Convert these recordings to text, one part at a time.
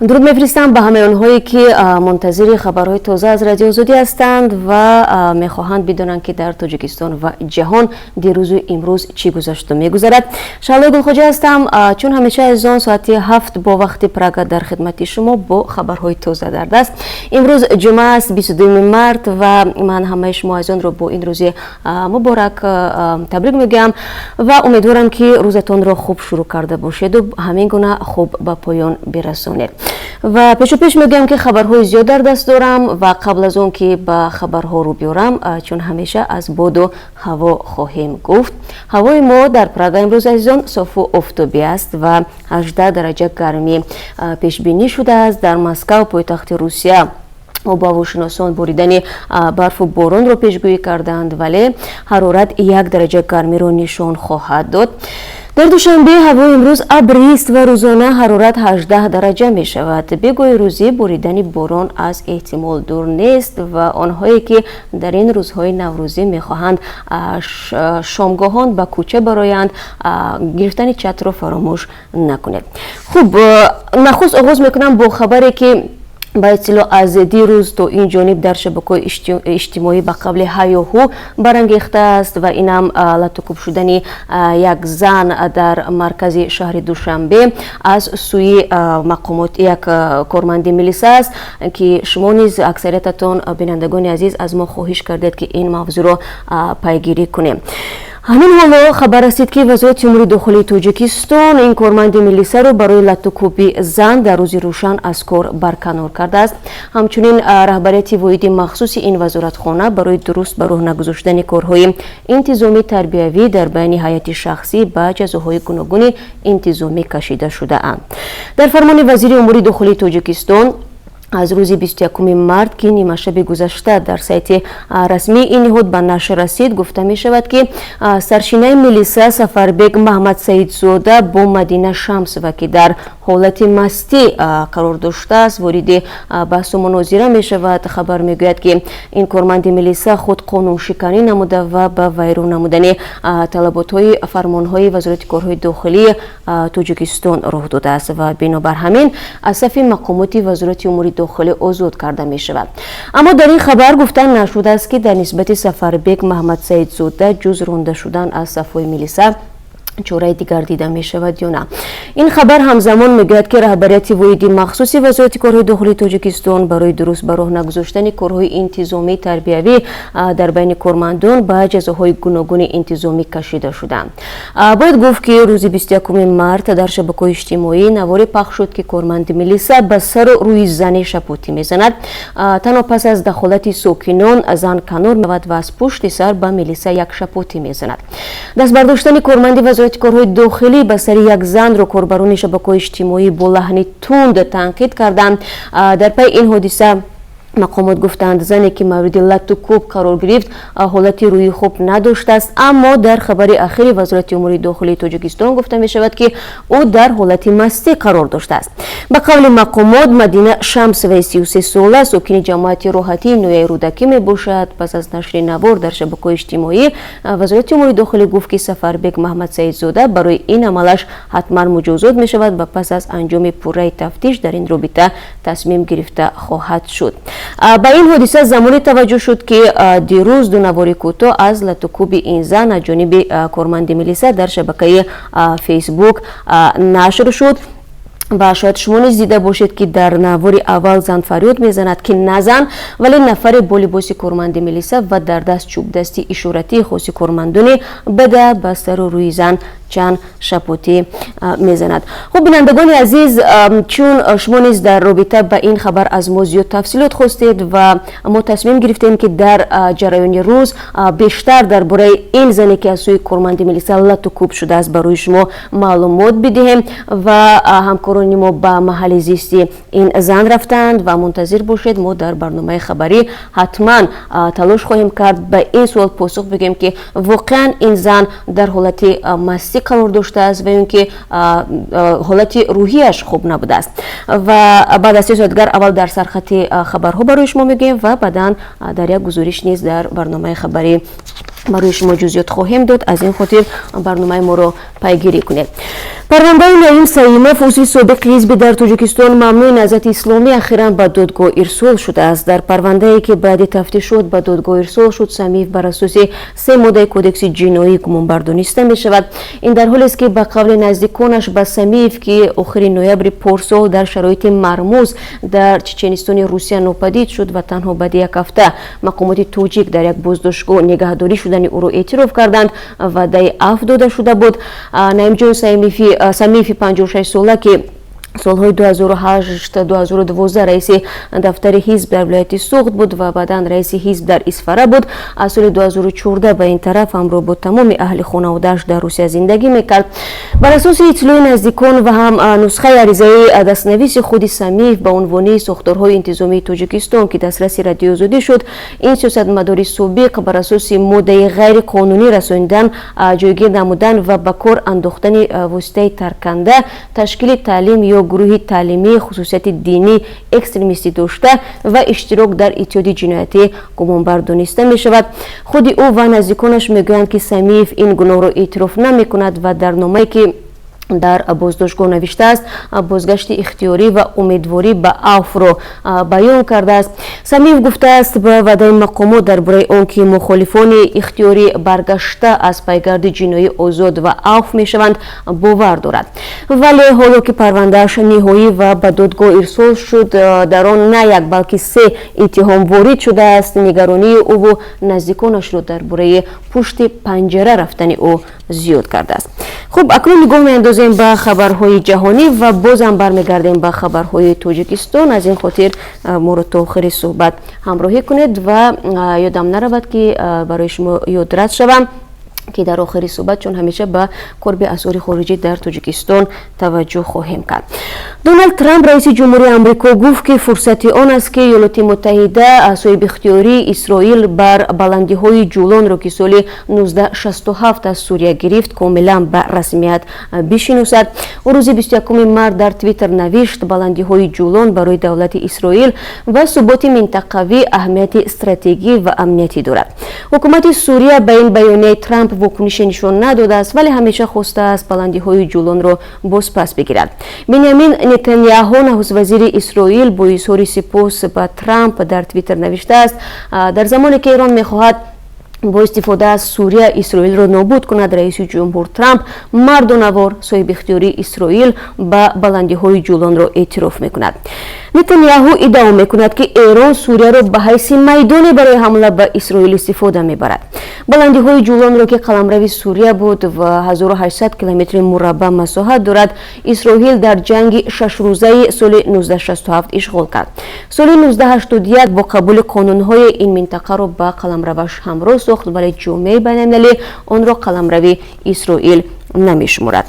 درود میفرستم به همه اونهایی که منتظر خبرهای تازه از رادیو آزادی هستند و میخواهند بدونند که در تاجیکستان و جهان دیروز و امروز چی گذشت و میگذرد. شعله گلخوجه هستم. چون همیشه از آن ساعت 7 با وقت پراگ در خدمت شما با خبرهای تازه در دست. امروز جمعه است 22 مارت و من همه شما از آن رو با این روز مبارک تبریک میگم و امیدوارم که روزتون رو خوب شروع کرده باشید و همین گونه خوب به پایان برسونید. و پیش میگم که خبرهای زیاد در دست دارم و قبل از اون که به خبرها رو بیارم چون همیشه از باد و هوا خواهیم گفت. هوای ما در پراگ امروز عزیزان صاف و آفتابی است و 18 درجه گرمی پیش بینی شده است. در مسکو پایتخت روسیه هواشناسان بریدن برف و باران را پیشگویی کردند ولی حرارت 1 درجه گرمی را نشان خواهد داد. در دوشنبه هوا امروز ابری است و روزانه حرارت 18 درجه می شود. بگوی روزی بریدن باران از احتمال دور نیست و آنهایی که در این روزهای نوروزی می خواهند شامگاهان به کوچه برایند گرفتن چتر را فراموش نکنید. خوب، نخست آغاز میکنم با خبری که با اطلاع از دیروز تا این جانب در شبکه‌های اجتماعی به قبل هیاهو برانگیخته است و اینم لطکوب شدن یک زن در مرکز شهر دوشنبه از سوی مقامات یک کارمند ملیسا است که شما نیز اکثریتتون بینندگان عزیز از ما خواهش کردید که این موضوع را پیگیری کنیم. همین حالا خبر است که وزارت امور داخلی تاجیکستان این کارمند ملیسا را برای لطکوبی زن در روز روشن از کار برکنار کرده است. همچنین رهبریت واحد مخصوص این وزارتخانه برای درست به راه نگذاشتن کارهای انتظامی تربیوی در بین هیئت شخصی به جزاهای گوناگون انتظامی کشیده شده اند. در فرمان وزیر امور داخلی تاجیکستان از روز 21 مارت که نیمه شب گذشته در سایت رسمی این نهاد به نشر رسید گفته می شود که سرشینه ملیسا سفربگ محمد سعید زاده با مدینه شمس و که در حالت مستی قرار داشته است وارد بحث و مناظره می شود. خبر می گوید که این کارمند ملیسا خود قانون شکنی نموده و به ویران نمودن طلبات های فرمان های وزارت کارهای داخلی تاجیکستان راه داده است و بنابر همین از صف مقامات وزارت امور داخلی آزاد کرده می شود. اما در این خبر گفتن نشده است که در نسبت سفربگ محمد سعید زاده جز رانده شدن از صفهای ملیسا چاره دیگر دیده می شود یا نه. این خبر همزمان میگوید که رهبریت واحد مخصوص وزارت کارهای داخلی تاجیکستان برای درست به راه نگذاشتن کارهای انتظامی تربیوی در بین کارمندان به جزاهای گوناگون انتظامی کشیده شدند. باید گفت که روز 21 مارت در شبکه‌های اجتماعی نواری پخش شد که کارمند ملیسا به سر روی زن شپوتی میزند. تنها پس از دخالت ساکنان زن کنار می‌رود و از پشت سر به ملیسا یک شپوتی میزند. دست برداشتن کارمند وزارت کارهای داخلی به سر یک زن را کاربران شبکه‌های اجتماعی با لحن تند تنقید کردند. در پی این حادثه مقامات گفتند زنی که مورد لطکوب قرار گرفت حالت روی خوب نداشته است، اما در خبر اخیر وزارت امور داخلی تاجیکستان گفته می شود که او در حالت مستی قرار داشته است. به قول مقامات مدینه شمس و 33 ساله ساکن جماعت راحتی نویه رودکی می باشد. پس از نشر نوار در شبکه‌های اجتماعی وزارت امور داخلی گفت که سفربگ محمد سعید زاده برای این عملش حتما مجازات می شود و پس از انجام پوره تفتیش در این رابطه تصمیم گرفته خواهد شد. با این حادثه زمانی توجه شد که دیروز دو نوار کوتاه از لطکوب این زن از جانب کارمند ملیسا در شبکه فیسبوک نشر شد و شاید شما نیز دیده باشید که در نوار اول زن فریاد میزند که نزن، ولی نفر با لباس کارمند ملیسا و در دست چوب دستی اشارتی خاص کارمندان بده به سر و روی زن چند شپوتی میزند. خب بینندگان عزیز، چون شما نیز در رابطه با این خبر از ما زیاد تفصیلات خواستید و ما تصمیم گرفتیم که در جریان روز بیشتر درباره این زنی که از سوی کارمند ملیسا لطکوب شده است برای شما معلومات بدهیم و همکاران ما به محل زیستی این زن رفتند و منتظر باشید. ما در برنامه خبری حتما تلاش خواهیم کرد به این سوال پاسخ بگیم که واقعا این زن در حالت مستی قرار داشته است و اینکه حالت روحیش خوب نبوده است. و بعد از 3 ساعت اول در سرخط خبرها برای شما میگیم و بعدا در یک گزارش نیز در برنامه خبری برای شما جزئیات خواهیم داد. از این خاطر برنامه ما رو پیگیری کنید. پرونده نعیم سیمه، عضو سابق собиқ ҳизби дар Тоҷикистон мамнӯи Наҳзати Исломӣ ахиран ба додгоҳ ирсол шудааст. Дар парвандае ки баъди тафтишот ба додгоҳ ирсол шуд, Самиев бар асоси 3 моддаи кодекси ҷиноӣ гумонбар дониста мешавад. Ин дар ҳолест ки ба қавли наздиконаш ба Самиев ки охири ноябри порсол дар шароити мармуз дар Чеченистони Русия нопадид шуд ва танҳо баъди як ҳафта мақомоти тоҷик дар як боздоштгоҳ нигаҳдорӣ шудани ӯро эътироф карданд. Ваъдаи афв дода шуда буд. Наимҷон Самиеви 56 сола ки солҳои 2008-2012 раиси дафтари ҳизб дар вилояти Суғд буд ва баъдан раиси ҳизб дар Исфара буд. Аз соли 2014 ба ин тараф ҳамроҳ бо тамоми аҳли хонаводааш дар Русия зиндагӣ мекард. Бар асоси иттилои наздикон ва ҳам нусхаи аризаи дастнависи худи Самиев ба унвони сохторҳои интизомии Тоҷикистон ки дастраси радиоозодӣ шуд, ин сиёсатмадори собиқ бар асоси моддаи ғайриқонунӣ расонидан, ҷойгир намудан ва ба кор андохтани воситаи тарканда, ташкили таълим ё гурӯҳи таълимии хусусияти динӣ экстремистӣ дошта ва иштирок дар иттиҳоди ҷиноятӣ гумонбар дониста мешавад. Худи ӯ ва наздиконаш мегӯянд ки Самиев ин гуноҳро эътироф намекунад ва дар номае ки дар боздоштгоҳ навиштааст, бозгашти ихтиёрӣ ва умедворӣ ба авфро баён кардааст. Самиев гуфтааст ба ваъдаи мақомот дар бораи он ки мухолифони ихтиёрӣ баргашта аз пайгарди ҷиноӣ озод ва авф мешаванд бовар дорад. Вале ҳоло ки парвандааш ниҳоӣ ва ба додгоҳ ирсол шуд, дар он на як балки 3 иттиҳом ворид шудааст. Нигаронии ӯву наздиконашро дар бораи пушти панҷара рафтани ӯ зиёд кардааст. хуб, акнун нигоҳ меандозем ба хабарҳои ҷаҳонӣ ва бозам бармегардем ба хабарҳои Тоҷикистон. Аз ин хотир моро то охири суҳбат ҳамроҳӣ кунед ва ёдам наравад ки барои шумо ёдрас шавам ки дар охири суҳбат чун ҳамеша ба корби асъори хориҷӣ дар Тоҷикистон таваҷҷӯҳ хоҳем кард. Доналд Трамп раиси ҷумҳурии Амрико гуфт ки фурсати он аст ки Иёлоти Муттаҳида соҳибихтиёрии Исроил бар баландиҳои Ҷулонро ки соли 1967 аз Сурия гирифт комилан ба расмият бишиносад. Ӯ рӯзи 21 март дар Твиттер навишт: баландиҳои Ҷулон барои давлати Исроил ва суботи минтақавӣ аҳамияти стратегӣ ва амниятӣ дорад. Ҳукумати Сурия ба ин баёнияи Трамп вокунише нишон надодааст, вале ҳамеша хостааст баландиҳои Ҷулонро бозпас бигирад. Бенямин Нетаньяҳу, наҳузвазири Исроил, бо изҳори сипос ба Трамп дар Твиттер навиштааст: дар замоне ки Эрон мехоҳад бо истифода аз Сурия Исроилро нобуд кунад, раиси ҷумҳур Трамп мардонавор соҳибихтиёрии Исроил ба баландиҳои Ҷулонро эътироф мекунад. Нетаньяҳу иддао мекунад ки Эрон Сурияро ба ҳайси майдоне барои ҳамла ба Исроил истифода мебарад. Баландиҳои Ҷулонро ки қаламрави Сурия буд ва 1800 километри мураббаъ масоҳат дорад, Исроил дар ҷанги 6рӯзаи соли 1967 ишғол кард. Соли 1981 бо қабули қонунҳои ин минтақаро ба қаламраваш ҳамроҳ сохт, вале ҷомеаи байналмилалӣ онро қаламрави Исроил намешуморад.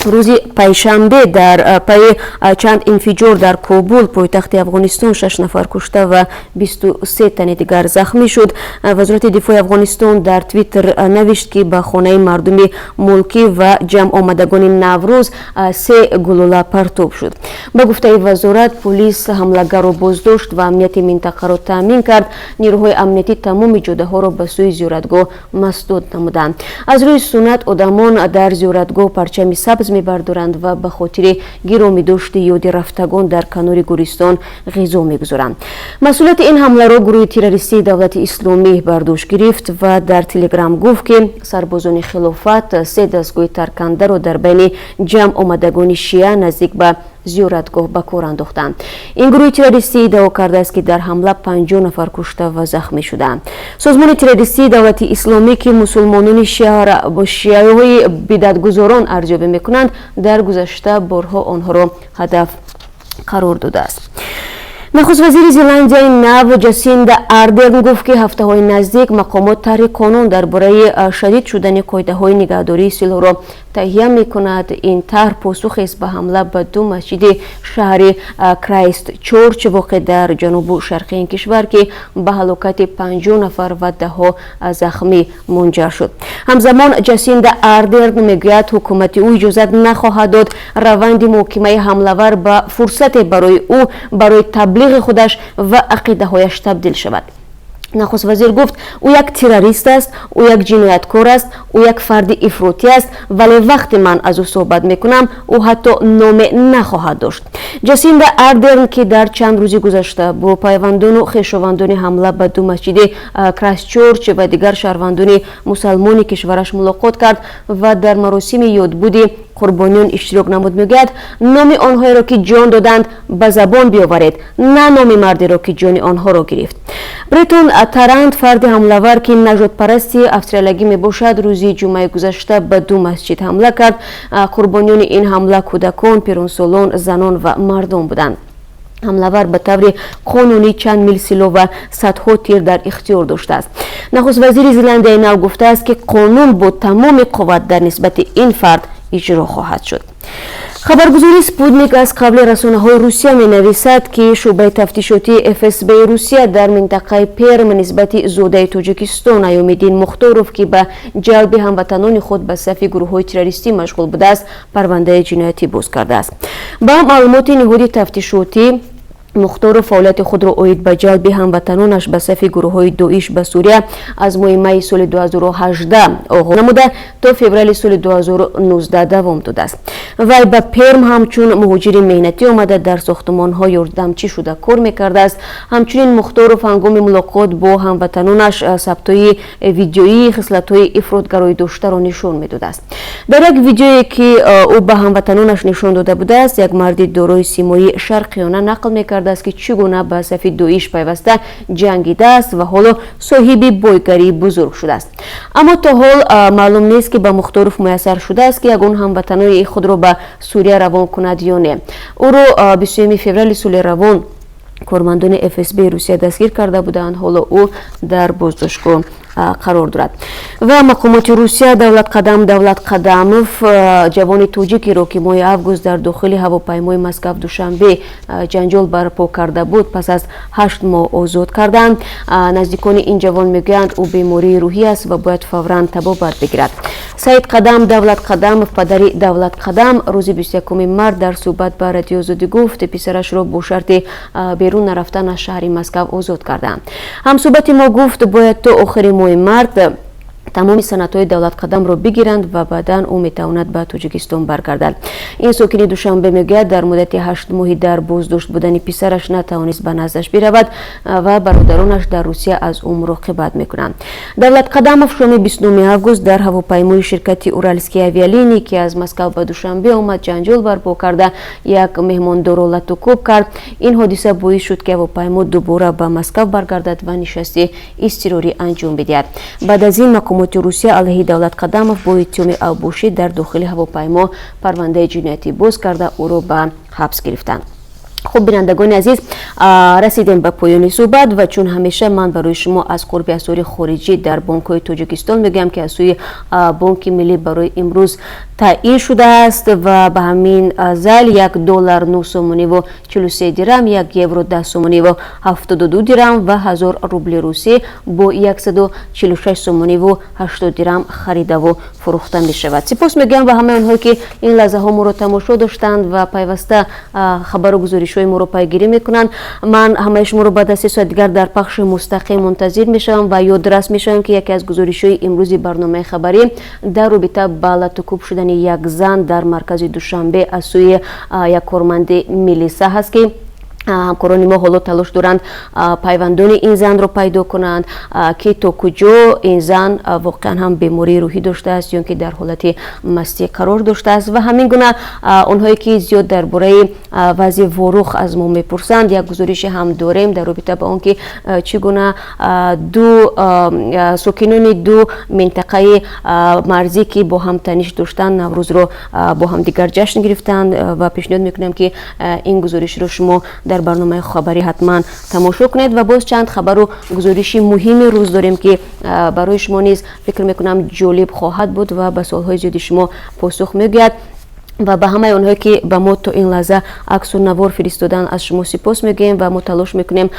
рӯзи пайшанбе дар пайи чанд инфиҷор дар Кобул, пойтахти Афғонистон, 6 нафар кушта ва 23 тани дигар захмӣ шуд. Вазорати дифои Афғонистон дар Твиттер навишт ки ба хонаи мардуми мулкӣ ва ҷамъомадагони Наврӯз 3 гулӯла партоб шуд. Ба гуфтаи вазорат, полис ҳамлагарро боздошт ва амнияти минтақаро таъмин кард. Нирӯҳои амнияти тамоми ҷодаҳоро ба сӯи зиёратгоҳ масдуд намуданд. Аз рӯи суннат одамон дар зиёратгоҳ парчами сабз мебардоранд ва ба хотири гиромидошти ёди рафтагон дар канори гӯристон ғизо мегузоранд. масъулияти ин ҳамларо гурӯҳи террористии давлати исломӣ бардошт гирифт ва дар Телеграм гуфт ки сарбозони хилофат 3 дастгоҳи таркандаро дар байни ҷамъомадагони шиа наздик ба зиёратгоҳ ба кор андохтанд. Ин гурӯҳи террористӣ иддао кардааст ки дар ҳамла 50 нафар кушта ва захмӣ шуданд. Созмони террористии давлати исломӣ ки мусулмонони шиаҳои бидатгузорон арзёбӣ мекунанд, дар гузашта борҳо онҳоро ҳадаф қарор додааст. Нахуст вазири Зеландияи Нав Ҷасинда Ардерн гуфт ки ҳафтаҳои наздик мақомот тарҳи қонун дар бораи шадид шудани қоидаҳои нигаҳдории силҳро таҳия мекунад. Ин тарҳ посухест ба ҳамла ба 2 масҷиди шаҳри Крайстчорч воқеъ дар ҷанубу шарқии ин кишвар ки ба ҳалокати 50 нафар ва даҳҳо захмӣ мунҷар шуд. Ҳамзамон Ҷасинда Ардерн мегӯяд ҳукумати ӯ иҷозат нахоҳад дод раванди муҳокимаи ҳамлавар ба фурсате барои ӯ барои таблиғи худаш ва ақидаҳояш табдил шавад. нахуст вазир гуфт ӯ як террорист аст, ӯ як ҷинояткор аст, ӯ як фарди ифротӣ аст, вале вақте ман аз ӯ суҳбат мекунам ӯ ҳатто номе нахоҳад дошт. Ҷасинда Ардерн ки дар чанд рӯзи гузашта бо пайвандону хешовандони ҳамла ба ду масҷиди Крайстчёрч ва дигар шаҳрвандони мусалмони кишвараш мулоқот кард ва дар маросими ёдбуди қурбониён иштирок намуд, мегӯяд номи онҳоеро ки ҷон доданд ба забон биоваред, на номи мардеро ки ҷони онҳоро гирифт. Бретон Тарант, фарди ҳамлавар ки нажодпарасти австралиягӣ мебошад, рӯзи ҷумъаи гузашта ба ду масҷид ҳамла кард. Қурбониёни ин ҳамла кӯдакон, пиронсолон, занон ва мардон буданд. ҳамлавар ба таври қонунӣ чанд мил силоҳ ва садҳо тир дар ихтиёр доштааст. нахуст вазири Зеландияи Нав гуфтааст ки қонун бо тамоми қувват дар нисбати ин фард иҷро хоҳад шуд. хабаргузори Спутник аз қабли расонаҳои Русия менависад ки шуъбаи тафтишотии ФСБ-и Русия дар минтақаи Перм нисбати зодаи Тоҷикистон Айомиддин Мухторов ки ба ҷалби ҳамватанони худ ба сафи гурӯҳҳои террористӣ машғул будааст, парвандаи ҷиноятӣ боз кардааст. Ба маълумоти ниҳоди тафтишотӣ, Мухторов фаъолияти худро оид ба ҷалби ҳамватанонаш ба сафи гурӯҳҳои Доиш ба Сурия аз моҳи майи соли 2018 оғоз намуда то феврали соли 2019 давом додааст. Вай ба Перм ҳамчун муҳоҷири меҳнатӣ омада дар сохтмонҳо ёрдамчӣ шуда кор мекардааст. Ҳамчунин Мухторов ҳангоми мулоқот бо ҳамватанонаш сабтҳои видеоии хислатҳои ифротгароӣ доштаро нишон медодааст. дар як видеое ки ӯ ба ҳамватанонаш нишон дода будааст, як марди дорои симои шарқиёна нақл мекард ки чӣ гуна ба сафи Доиш пайваста ҷангидааст ва ҳоло соҳиби бойгарии бузург шудааст. аммо то ҳол маълум нест ки ба Мухторов муяссар шудааст ки ягон ҳамватанои худро ба Сурия равон кунад ё не. ӯро 23 феврали соли равон кормандони ФСБ-и Русия дастгир карда буданд. ҳоло ӯ дар боздоштгоҳ қарор дорад. ва мақомоти Русия Давлатқадамов, ҷавони тоҷикеро ки моҳи август дар дохили ҳавопаймои Москав душанбе ҷанҷол барпо карда буд, пас аз 8 моҳ озод карданд. наздикони ин ҷавон мегӯянд ӯ бемории рӯҳӣ аст ва бояд фавран табобат бигирад. Саид Қадам Давлатқадамов, падари Давлатқадам, рӯзи 21 март дар суҳбат ба Радиои Озодӣ гуфт писарашро бо шарти берун нарафтан аз шаҳри Москав озод карданд. ҳамсуҳбати мо гуфт бояд то охири моҳи март тамоми санадҳои Давлатқадамро бигиранд ва баъдан ӯ метавонад ба Тоҷикистон баргардад. ин сокини Душанбе мегӯяд дар муддати 8 моҳи дар боздошт будани писараш натавонист ба наздаш биравад ва бародаронаш дар Русия аз ӯ муроқибат мекунанд. Давлатқадамов шоми 29 август дар ҳавопаймои ширкати Уральские авиалинии ки аз Москав ба Душанбе омад ҷанҷол барпо карда як меҳмондорро латукӯб кард. ин ҳодиса боис шуд ки ҳавопаймо дубора ба Москав баргардад ва нишасти изтирорӣ анҷом бидиҳад. баъд аз ин мақомоти Русия алайҳи Давлатқадамов бо иттиҳоми авбошӣ дар дохили ҳавопаймо парвандаи ҷиноятӣ боз карда ӯро ба ҳабс гирифтанд. хуб бинандагони азиз, расидем ба поёни суҳбат ва чун ҳамеша ман барои шумо аз қурби асъори хориҷӣ дар бонкҳои Тоҷикистон мегӯям ки аз сӯи Бонки миллӣ барои имрӯз таъин шудааст ва ба ҳамин зал $1 9 сомониву 43 дирам, 1 евро 10 сомониву 72 дирам ва 1000 рубли русӣ бо 146 сомониву 80 дирам харидаву фурӯхта мешавад. сипос мегӯям ба ҳамаи онҳое ки ин лаҳзаҳо моро тамошо доштанд ва пайваста хабару гузоришҳои моро пайгирӣ мекунанд. ман ҳамаи шуморо ба 10 соат дигар дар пахши мустақим мунтазир мешавам ва ёдрас мешавам ки яке аз гузоришҳои имрӯзи барномаи хабарӣ дар робита ба латукӯб шудани як зан дар маркази Душанбе аз сӯи як корманди милиса ҳаст ки ҳамкорони мо ҳоло талош доранд пайвандони ин занро пайдо кунанд ки то куҷо ин зан воқеан ҳам бемории рӯҳӣ доштааст ё ки дар ҳолати мастӣ қарор доштааст ва ҳамин гуна онҳое ки зиёд дар бораи вазъи ворух аз мо мепурсанд, як гузорише ҳам дорем дар робита ба он ки чӣ гуна сокинони ду минтақаи марзӣ ки бо ҳам таниш доштанд наврӯзро бо ҳамдигар ҷашн гирифтанд ва пешниҳод мекунам ки ин гузоришро шумо дар барномаи хабарӣ ҳатман тамошо кунед ва боз чанд хабару гузориши муҳими рӯз дорем ки барои шумо низ фикр мекунам ҷолиб хоҳад буд ва ба суолҳои зиёди шумо посух мегӯяд. و به همه اونهایی که به ما تا این لحظه عکس و نوار فرستادن از شما سپاس میگیم و ما تلاش میکنیم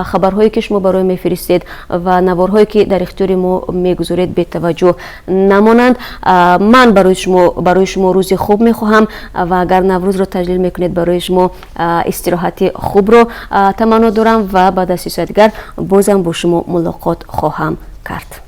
خبرهایی که شما برای میفرستید و نوارهایی که در اختیار ما میگذارید به توجه نمانند. من برای شما روز خوب میخواهم و اگر نوروز رو تجلیل میکنید برای شما استراحت خوب رو تمنا دارم و بعد از 3 ساعت دیگر بازم با شما ملاقات خواهم کرد.